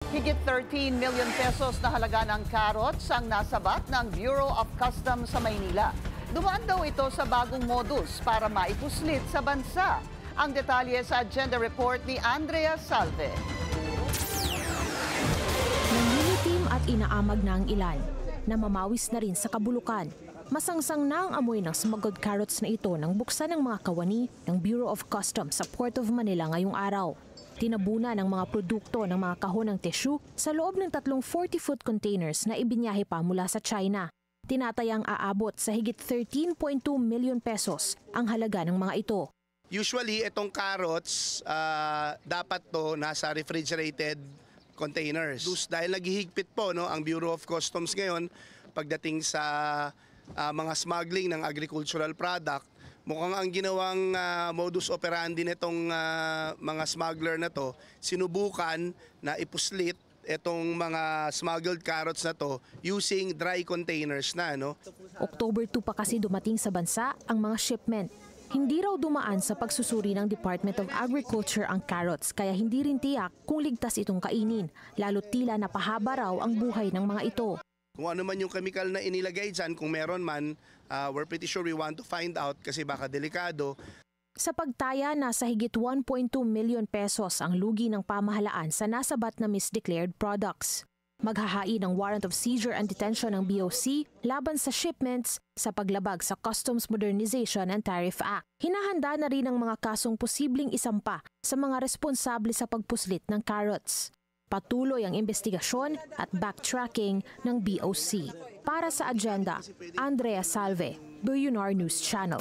Higit 13 million pesos na halaga ng carrots ang nasabat ng Bureau of Customs sa Maynila. Dumaan daw ito sa bagong modus para maipuslit sa bansa. Ang detalye sa agenda report ni Andrea Salve. Nangingitim at inaamag na ang ilan. Namamawis na rin sa kabulukan. Masangsang na ang amoy ng smuggled carrots na ito nang buksan ng mga kawani ng Bureau of Customs sa Port of Manila ngayong araw. Tinabuna ng mga produkto ng mga kahon ng tissue sa loob ng 3 40-foot containers na ibinyahe pa mula sa China. Tinatayang aabot sa higit 13.2 million pesos ang halaga ng mga ito. Usually, itong carrots, dapat to nasa refrigerated containers. Dahil naghihigpit po ang Bureau of Customs ngayon pagdating sa mga smuggling ng agricultural product, mukhang ang ginawang modus operandi nitong mga smuggler na to, sinubukan na ipuslit itong mga smuggled carrots na to using dry containers na. October 2 pa kasi dumating sa bansa ang mga shipment. Hindi raw dumaan sa pagsusuri ng Department of Agriculture ang carrots kaya hindi rin tiyak kung ligtas itong kainin, lalo't tila napahaba raw ang buhay ng mga ito. Kung ano man yung chemical na inilagay dyan, kung meron man, we're pretty sure we want to find out kasi baka delikado. Sa pagtaya, nasa higit 1.2 million pesos ang lugi ng pamahalaan sa nasabat na misdeclared products. Maghahain ng warrant of seizure and detention ng BOC laban sa shipments sa paglabag sa Customs Modernization and Tariff Act. Hinahanda na rin ang mga kasong posibleng isampa sa mga responsable sa pagpuslit ng carrots. Patuloy ang investigasyon at backtracking ng BOC. Para sa agenda, Andrea Salve, Billionaire News Channel.